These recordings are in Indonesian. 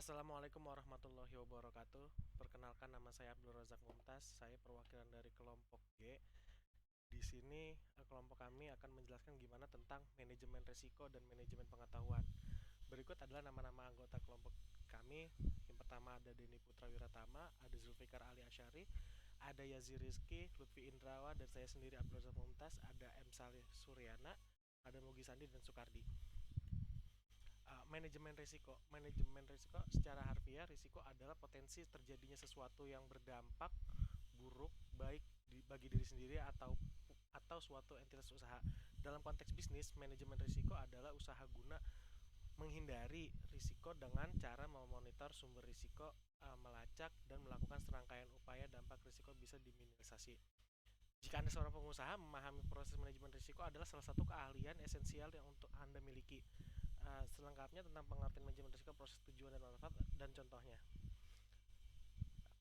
Assalamualaikum warahmatullahi wabarakatuh. Perkenalkan, nama saya Abdul Razak Mumtaz. Saya perwakilan dari kelompok G. Di sini kelompok kami akan menjelaskan gimana tentang manajemen risiko dan manajemen pengetahuan. Berikut adalah nama-nama anggota kelompok kami. Yang pertama ada Denny Putra Wiratama, ada Zulfikar Ali Asyari, ada Yazir Rizky, Lutfi Indrawa, dan saya sendiri Abdul Razak Mumtaz, ada M. Salih Suryana, ada Mugi Sandi, dan Sukardi. Manajemen risiko secara harfiah, risiko adalah potensi terjadinya sesuatu yang berdampak buruk baik bagi diri sendiri atau suatu entitas usaha. Dalam konteks bisnis, manajemen risiko adalah usaha guna menghindari risiko dengan cara memonitor sumber risiko, melacak dan melakukan serangkaian upaya dampak risiko bisa diminimalisasi. Jika Anda seorang pengusaha, memahami proses manajemen risiko adalah salah satu keahlian esensial yang untuk Anda miliki. Selengkapnya tentang pengertian manajemen risiko, proses, tujuan, dan manfaat, dan contohnya.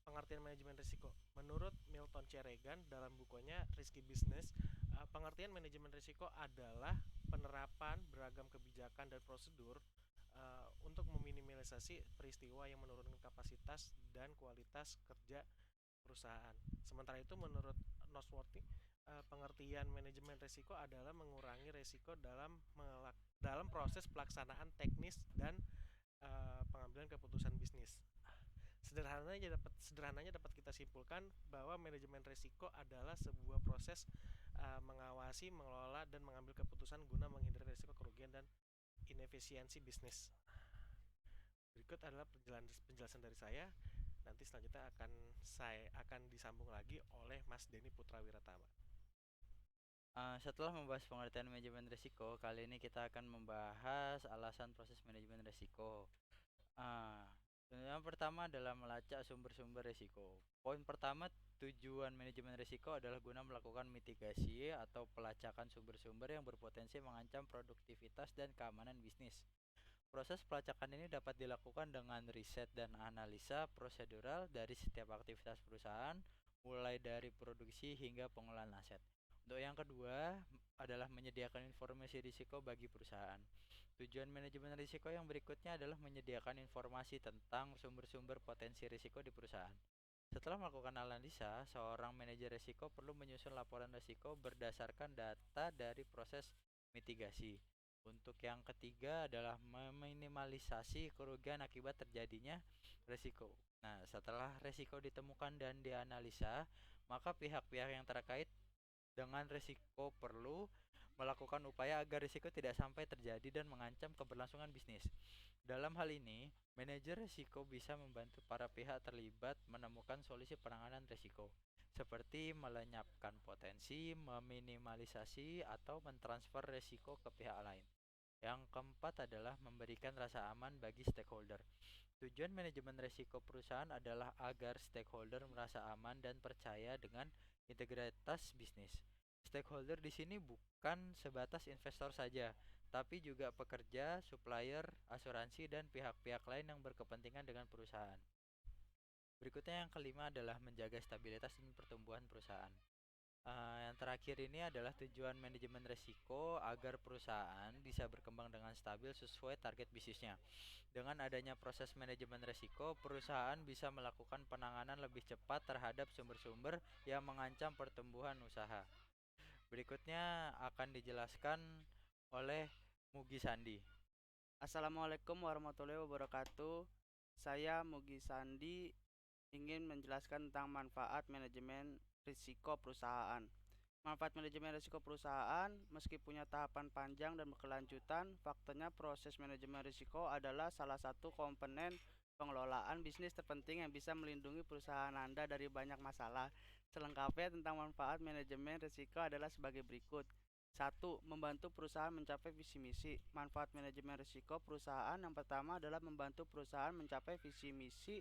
Pengertian manajemen risiko menurut Milton C. Regan dalam bukunya Risky Business, pengertian manajemen risiko adalah penerapan beragam kebijakan dan prosedur untuk meminimalisasi peristiwa yang menurunkan kapasitas dan kualitas kerja perusahaan. Sementara itu, menurut Nosworthy, pengertian manajemen risiko adalah mengurangi risiko dalam proses pelaksanaan teknis dan pengambilan keputusan bisnis. Sederhananya dapat kita simpulkan bahwa manajemen risiko adalah sebuah proses mengawasi, mengelola, dan mengambil keputusan guna menghindari risiko kerugian dan inefisiensi bisnis. Berikut adalah penjelasan dari saya. Nanti selanjutnya akan disambung lagi oleh Mas Denny Putra Wiratama. Setelah membahas pengertian manajemen risiko, kali ini kita akan membahas alasan proses manajemen risiko. Uh, yang pertama adalah melacak sumber-sumber risiko. Poin pertama, tujuan manajemen risiko adalah guna melakukan mitigasi atau pelacakan sumber-sumber yang berpotensi mengancam produktivitas dan keamanan bisnis. Proses pelacakan ini dapat dilakukan dengan riset dan analisa prosedural dari setiap aktivitas perusahaan, mulai dari produksi hingga pengelolaan aset. Untuk yang kedua adalah menyediakan informasi risiko bagi perusahaan. Tujuan manajemen risiko yang berikutnya adalah menyediakan informasi tentang sumber-sumber potensi risiko di perusahaan. Setelah melakukan analisa, seorang manajer risiko perlu menyusun laporan risiko berdasarkan data dari proses mitigasi. Untuk yang ketiga adalah meminimalisasi kerugian akibat terjadinya risiko. Nah, setelah risiko ditemukan dan dianalisa, maka pihak-pihak yang terkait dengan risiko perlu melakukan upaya agar risiko tidak sampai terjadi dan mengancam keberlangsungan bisnis. Dalam hal ini, manajer risiko bisa membantu para pihak terlibat menemukan solusi penanganan risiko, seperti melenyapkan potensi, meminimalisasi, atau mentransfer risiko ke pihak lain. Yang keempat adalah memberikan rasa aman bagi stakeholder. Tujuan manajemen risiko perusahaan adalah agar stakeholder merasa aman dan percaya dengan integritas bisnis. Stakeholder di sini bukan sebatas investor saja, tapi juga pekerja, supplier, asuransi, dan pihak-pihak lain yang berkepentingan dengan perusahaan. Berikutnya yang kelima adalah menjaga stabilitas dan pertumbuhan perusahaan. Yang terakhir ini adalah tujuan manajemen risiko agar perusahaan bisa berkembang dengan stabil sesuai target bisnisnya. Dengan adanya proses manajemen risiko, perusahaan bisa melakukan penanganan lebih cepat terhadap sumber-sumber yang mengancam pertumbuhan usaha. Berikutnya akan dijelaskan oleh Mugi Sandi. Assalamualaikum warahmatullahi wabarakatuh. Saya Mugi Sandi ingin menjelaskan tentang manfaat manajemen risiko perusahaan. Manfaat manajemen risiko perusahaan, meski punya tahapan panjang dan berkelanjutan, faktanya proses manajemen risiko adalah salah satu komponen pengelolaan bisnis terpenting yang bisa melindungi perusahaan Anda dari banyak masalah. Selengkapnya tentang manfaat manajemen risiko adalah sebagai berikut. 1. Membantu perusahaan mencapai visi misi. Manfaat manajemen risiko perusahaan yang pertama adalah membantu perusahaan mencapai visi misi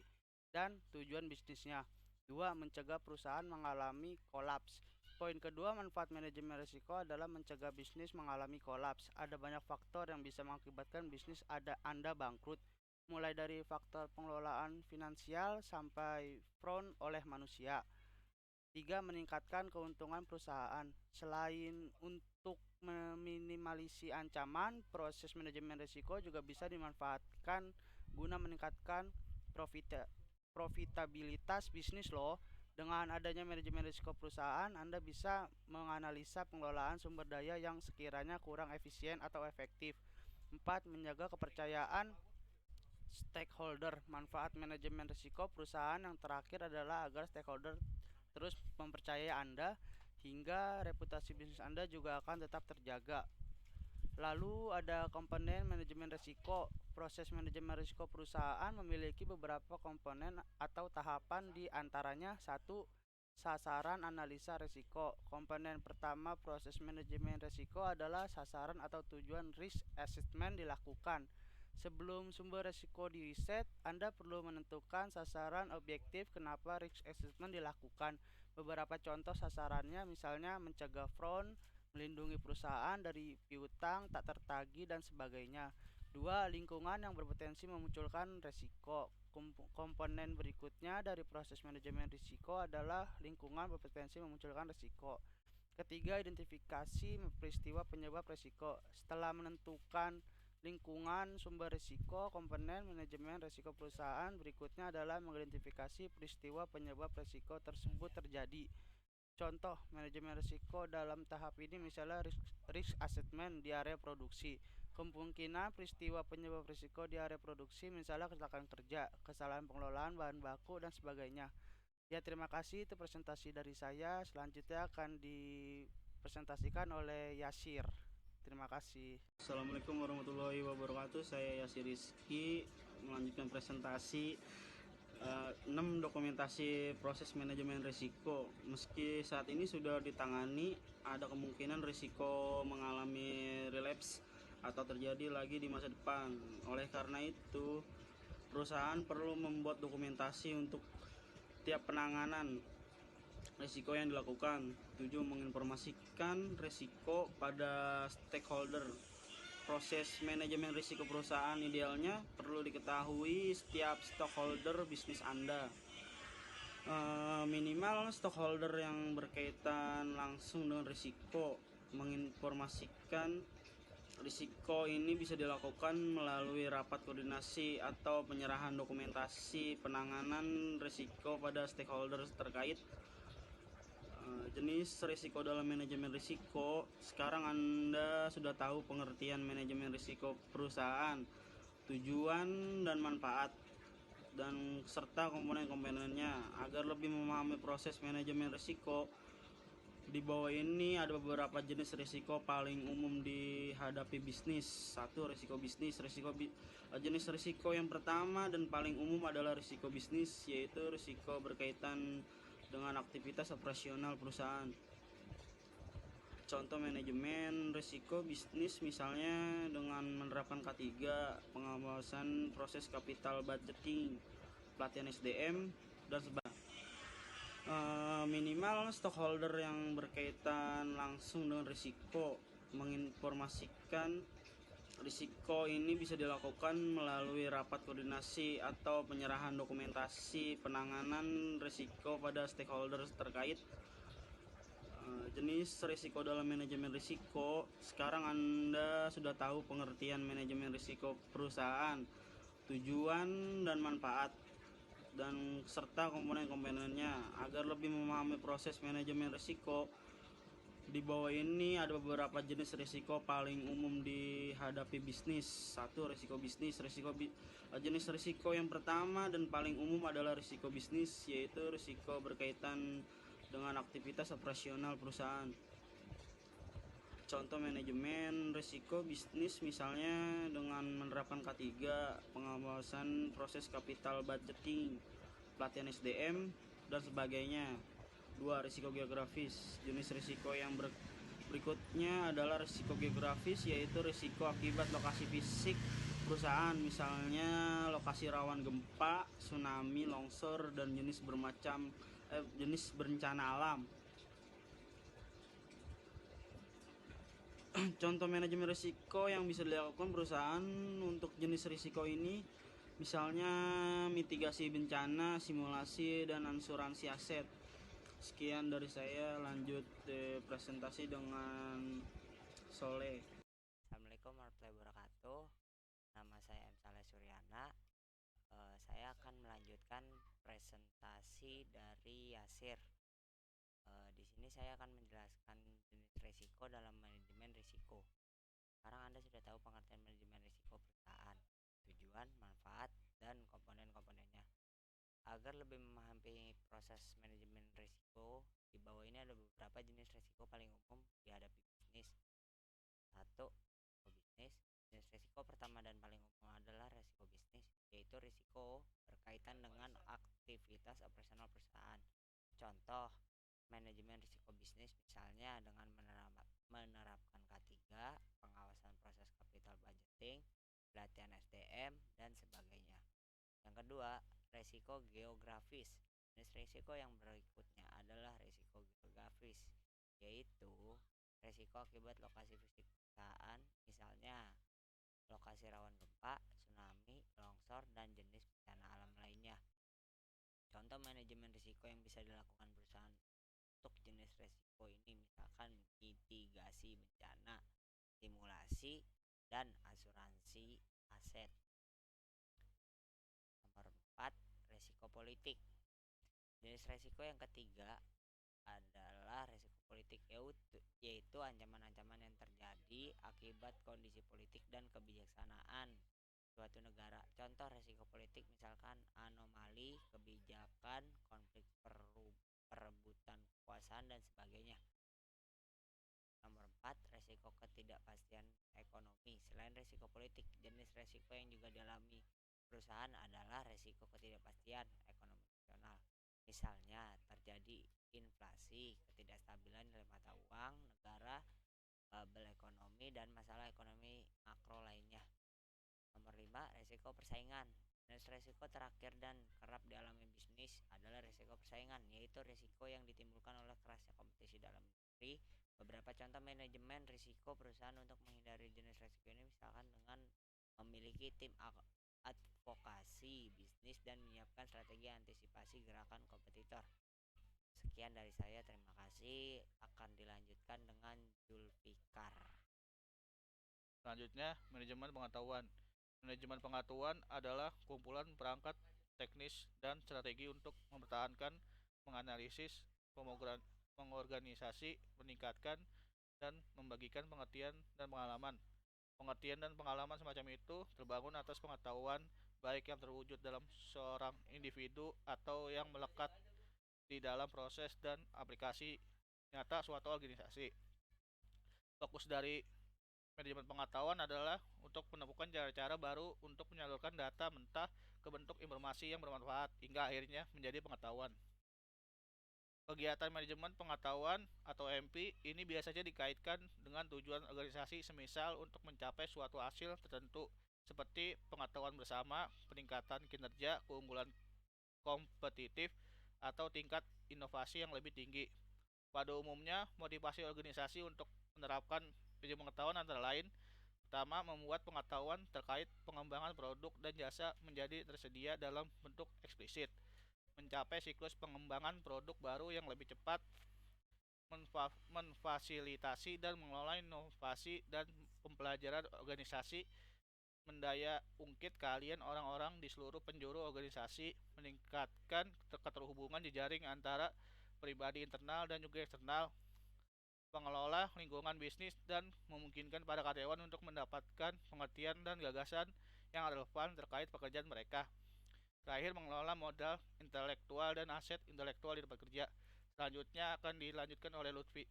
dan tujuan bisnisnya. 2. Mencegah perusahaan mengalami kolaps. Poin kedua, manfaat manajemen risiko adalah mencegah bisnis mengalami kolaps. Ada banyak faktor yang bisa mengakibatkan bisnis Anda bangkrut, mulai dari faktor pengelolaan finansial sampai fraud oleh manusia. 3. Meningkatkan keuntungan perusahaan. Selain untuk meminimalisasi ancaman, proses manajemen risiko juga bisa dimanfaatkan guna meningkatkan profitabilitas bisnis loh. Dengan adanya manajemen risiko perusahaan, Anda bisa menganalisa pengelolaan sumber daya yang sekiranya kurang efisien atau efektif. 4. Menjaga kepercayaan stakeholder. Manfaat manajemen risiko perusahaan yang terakhir adalah agar stakeholder terus mempercayai Anda, hingga reputasi bisnis Anda juga akan tetap terjaga. Lalu ada komponen manajemen risiko. Proses manajemen risiko perusahaan memiliki beberapa komponen atau tahapan, di antaranya 1. Sasaran analisa risiko. Komponen pertama proses manajemen risiko adalah sasaran atau tujuan risk assessment dilakukan. Sebelum sumber risiko diriset, Anda perlu menentukan sasaran objektif kenapa risk assessment dilakukan. Beberapa contoh sasarannya misalnya mencegah fraud, melindungi perusahaan dari piutang tak tertagih, dan sebagainya. 2. Lingkungan yang berpotensi memunculkan risiko. Komponen berikutnya dari proses manajemen risiko adalah lingkungan berpotensi memunculkan risiko. Ketiga, identifikasi peristiwa penyebab risiko. Setelah menentukan lingkungan sumber risiko, komponen manajemen risiko perusahaan berikutnya adalah mengidentifikasi peristiwa penyebab risiko tersebut terjadi. Contoh manajemen risiko dalam tahap ini misalnya risk assessment di area produksi. Kemungkinan peristiwa penyebab risiko di area produksi misalnya kecelakaan kerja, kesalahan pengelolaan bahan baku, dan sebagainya. Ya, terima kasih, itu presentasi dari saya. Selanjutnya akan dipresentasikan oleh Yasir. Terima kasih. Assalamualaikum warahmatullahi wabarakatuh. Saya Yasir Rizky melanjutkan presentasi 6 dokumentasi proses manajemen risiko. Meski saat ini sudah ditangani, ada kemungkinan risiko mengalami relapse atau terjadi lagi di masa depan. Oleh karena itu, perusahaan perlu membuat dokumentasi untuk tiap penanganan risiko yang dilakukan. 7. Menginformasikan risiko pada stakeholder. Proses manajemen risiko perusahaan idealnya perlu diketahui setiap stakeholder bisnis Anda. Minimal stakeholder yang berkaitan langsung dengan risiko. Menginformasikan risiko ini bisa dilakukan melalui rapat koordinasi atau penyerahan dokumentasi penanganan risiko pada stakeholder terkait. Jenis risiko dalam manajemen risiko. Sekarang Anda sudah tahu pengertian manajemen risiko perusahaan, tujuan dan manfaat, dan serta komponen-komponennya. Agar lebih memahami proses manajemen risiko, di bawah ini ada beberapa jenis risiko paling umum dihadapi bisnis. 1. Risiko bisnis. Jenis risiko yang pertama dan paling umum adalah risiko bisnis, yaitu risiko berkaitan dengan aktivitas operasional perusahaan. Contoh manajemen risiko bisnis misalnya dengan menerapkan K3, pengawasan proses capital budgeting, pelatihan SDM, dan sebagainya. Minimal stakeholder yang berkaitan langsung dengan risiko. Menginformasikan risiko ini bisa dilakukan melalui rapat koordinasi atau penyerahan dokumentasi penanganan risiko pada stakeholder terkait. Jenis risiko dalam manajemen risiko. Sekarang Anda sudah tahu pengertian manajemen risiko perusahaan, tujuan dan manfaat, dan serta komponen-komponennya. Agar lebih memahami proses manajemen risiko, di bawah ini ada beberapa jenis risiko paling umum dihadapi bisnis. 1. Risiko bisnis. Jenis risiko yang pertama dan paling umum adalah risiko bisnis, yaitu risiko berkaitan dengan aktivitas operasional perusahaan. Contoh manajemen risiko bisnis misalnya dengan menerapkan K3, pengawasan proses capital budgeting, pelatihan SDM, dan sebagainya. 2. Risiko geografis. Jenis risiko yang berikutnya adalah risiko geografis, yaitu risiko akibat lokasi fisik perusahaan, misalnya lokasi rawan gempa, tsunami, longsor, dan jenis bencana alam. Contoh manajemen risiko yang bisa dilakukan perusahaan untuk jenis risiko ini misalnya mitigasi bencana, simulasi, dan asuransi aset. Sekian dari saya, lanjut presentasi dengan Soleh. Assalamualaikum warahmatullahi wabarakatuh. Nama saya M. Saleh Suryana. melanjutkan presentasi dari Yasir. Di sini saya akan menjelaskan jenis risiko dalam manajemen risiko. Sekarang Anda sudah tahu pengertian manajemen risiko perusahaan, tujuan, manfaat, dan komponen-komponennya. Agar lebih memahami proses manajemen risiko, di bawah ini ada beberapa jenis risiko paling umum dihadapi bisnis. 1. Bisnis. Jenis risiko pertama dan paling umum adalah risiko bisnis, yaitu risiko berkaitan dengan aktivitas operasional perusahaan. Contoh, manajemen risiko bisnis misalnya dengan menerapkan K3, pengawasan proses capital budgeting, pelatihan SDM, dan sebagainya. Yang kedua, risiko geografis. Jenis risiko yang berikutnya adalah risiko geografis, yaitu risiko akibat lokasi fisik perusahaan, misalnya lokasi rawan gempa, tsunami, longsor, dan jenis bencana alam lainnya. Contoh manajemen risiko yang bisa dilakukan perusahaan untuk jenis risiko ini misalkan mitigasi bencana, simulasi, dan asuransi aset. Nomor 4, risiko politik. Jenis risiko yang ketiga adalah risiko politik, yaitu ancaman-ancaman yang terjadi akibat kondisi politik dan kebijaksanaan suatu negara. Contoh risiko politik misalkan anomali kebijakan, konflik perebutan kekuasaan, dan sebagainya. Nomor 4, risiko ketidakpastian ekonomi. Selain risiko politik, jenis risiko yang juga dialami perusahaan adalah risiko ketidakpastian ekonomi nasional. Misalnya terjadi inflasi, ketidakstabilan nilai mata uang negara, bubble ekonomi, dan masalah ekonomi makro lainnya. Nomor 5, risiko persaingan. Jenis risiko terakhir dan kerap dialami bisnis adalah risiko persaingan, yaitu risiko yang ditimbulkan oleh kerasnya kompetisi dalam negeri. Beberapa contoh manajemen risiko perusahaan untuk menghindari jenis risiko ini misalkan dengan memiliki tim advokasi bisnis dan menyiapkan strategi antisipasi gerakan kompetitor. Sekian dari saya, terima kasih. Akan dilanjutkan dengan Julfikar. Selanjutnya, manajemen pengetahuan. Manajemen pengetahuan adalah kumpulan perangkat teknis dan strategi untuk mempertahankan, menganalisis, mengorganisasi, meningkatkan, dan membagikan pengertian dan pengalaman. Pengertian dan pengalaman semacam itu terbangun atas pengetahuan baik yang terwujud dalam seorang individu atau yang melekat di dalam proses dan aplikasi nyata suatu organisasi. Fokus dari manajemen pengetahuan adalah untuk menemukan cara-cara baru untuk menyalurkan data mentah ke bentuk informasi yang bermanfaat hingga akhirnya menjadi pengetahuan. Kegiatan manajemen pengetahuan atau MP ini biasanya dikaitkan dengan tujuan organisasi, semisal untuk mencapai suatu hasil tertentu seperti pengetahuan bersama, peningkatan kinerja, keunggulan kompetitif, atau tingkat inovasi yang lebih tinggi. Pada umumnya, motivasi organisasi untuk menerapkan manajemen pengetahuan antara lain: pertama, membuat pengetahuan terkait pengembangan produk dan jasa menjadi tersedia dalam bentuk eksplisit, mencapai siklus pengembangan produk baru yang lebih cepat, memfasilitasi dan mengelola inovasi dan pembelajaran organisasi, mendaya ungkit keahlian orang-orang di seluruh penjuru organisasi, meningkatkan keterhubungan jejaring antara pribadi internal dan juga eksternal, pengelola lingkungan bisnis dan memungkinkan pada karyawan untuk mendapatkan pengertian dan gagasan yang relevan terkait pekerjaan mereka. Terakhir, mengelola modal intelektual dan aset intelektual di tempat kerja. Selanjutnya akan dilanjutkan oleh Lutfi.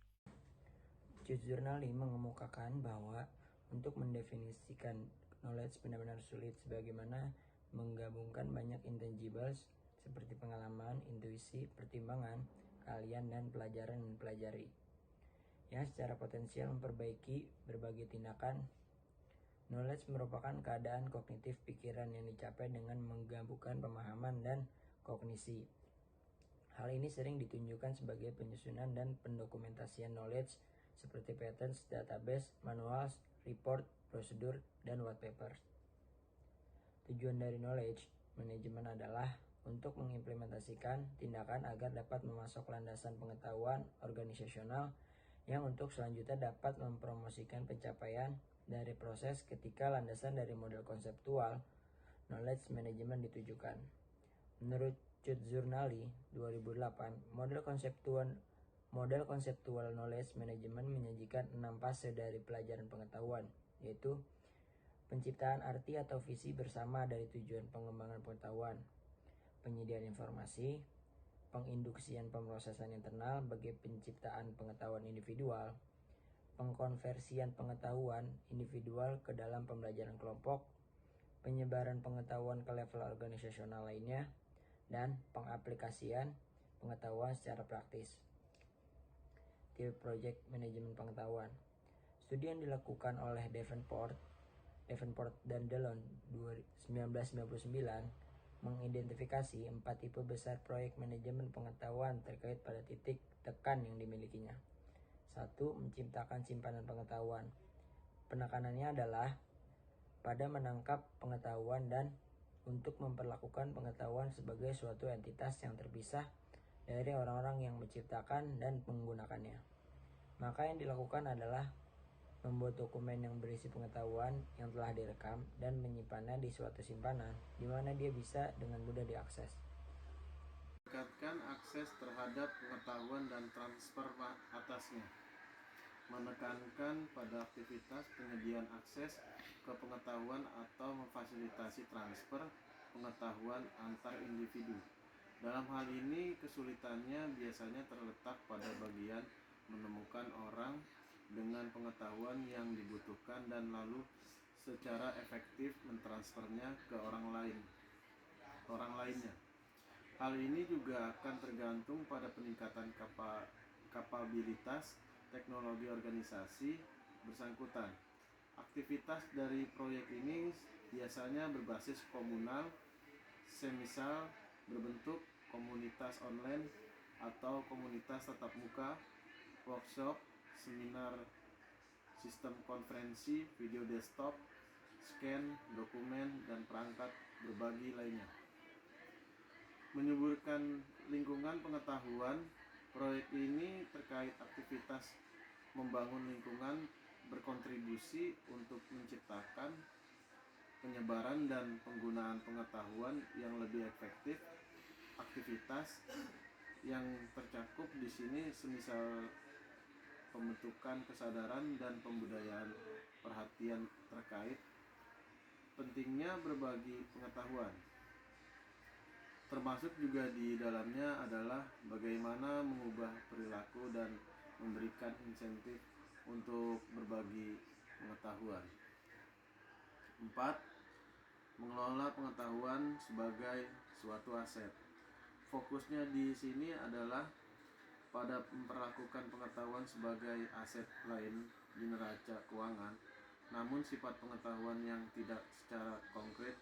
Jurnal 5 mengemukakan bahwa untuk mendefinisikan knowledge benar-benar sulit, sebagaimana menggabungkan banyak intangibles seperti pengalaman, intuisi, pertimbangan, keahlian, dan pelajaran yang dipelajari, yang secara potensial memperbaiki berbagai tindakan. Knowledge merupakan keadaan kognitif pikiran yang dicapai dengan menggabungkan pemahaman dan kognisi. Hal ini sering ditunjukkan sebagai penyusunan dan pendokumentasian knowledge seperti patterns, database, manuals, report, prosedur, dan white papers. Tujuan dari knowledge management adalah untuk mengimplementasikan tindakan agar dapat memasok landasan pengetahuan organisasional yang untuk selanjutnya dapat mempromosikan pencapaian dari proses. Ketika landasan dari model konseptual knowledge management ditujukan Menurut Cutzurnali 2008, model konseptual knowledge management menyajikan 6 fase dari pelajaran pengetahuan, yaitu penciptaan arti atau visi bersama dari tujuan pengembangan pengetahuan, penyediaan informasi, penginduksian pemrosesan internal bagi penciptaan pengetahuan individual, pengkonversian pengetahuan individual ke dalam pembelajaran kelompok, penyebaran pengetahuan ke level organisasional lainnya, dan pengaplikasian pengetahuan secara praktis. Tipe project manajemen pengetahuan. Studi yang dilakukan oleh Davenport dan Delon 1999 mengidentifikasi 4 tipe besar proyek manajemen pengetahuan terkait pada titik tekan yang dimilikinya. 1. Menciptakan simpanan pengetahuan. Penekanannya adalah pada menangkap pengetahuan dan untuk memperlakukan pengetahuan sebagai suatu entitas yang terpisah dari orang-orang yang menciptakan dan menggunakannya. Maka yang dilakukan adalah membuat dokumen yang berisi pengetahuan yang telah direkam dan menyimpannya di suatu simpanan di mana dia bisa dengan mudah diakses. Meningkatkan akses terhadap pengetahuan dan transfer atasnya. Menekankan pada aktivitas penyediaan akses ke pengetahuan atau memfasilitasi transfer pengetahuan antar individu. Dalam hal ini kesulitannya biasanya terletak pada bagian menemukan orang dengan pengetahuan yang dibutuhkan dan lalu secara efektif mentransfernya ke orang lainnya. Hal ini juga akan tergantung pada peningkatan kapabilitas teknologi organisasi bersangkutan. Aktivitas dari proyek ini biasanya berbasis komunal, semisal berbentuk komunitas online atau komunitas tatap muka, workshop, seminar, sistem konferensi, video desktop, scan, dokumen, dan perangkat berbagi lainnya. Menyuburkan lingkungan pengetahuan, proyek ini terkait aktivitas membangun lingkungan berkontribusi untuk menciptakan penyebaran dan penggunaan pengetahuan yang lebih efektif. Aktivitas yang tercakup di sini semisal pembentukan kesadaran dan pembudayaan perhatian terkait pentingnya berbagi pengetahuan. Termasuk juga di dalamnya adalah bagaimana mengubah perilaku dan memberikan insentif untuk berbagi pengetahuan. 4. Mengelola pengetahuan sebagai suatu aset. Fokusnya di sini adalah pada memperlakukan pengetahuan sebagai aset lain di neraca keuangan. Namun sifat pengetahuan yang tidak secara konkret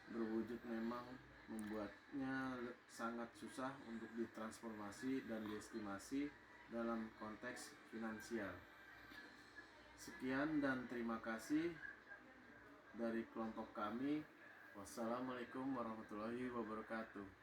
berwujud memang membuatnya sangat susah untuk ditransformasi dan diestimasi dalam konteks finansial. Sekian dan terima kasih dari kelompok kami. Wassalamualaikum warahmatullahi wabarakatuh.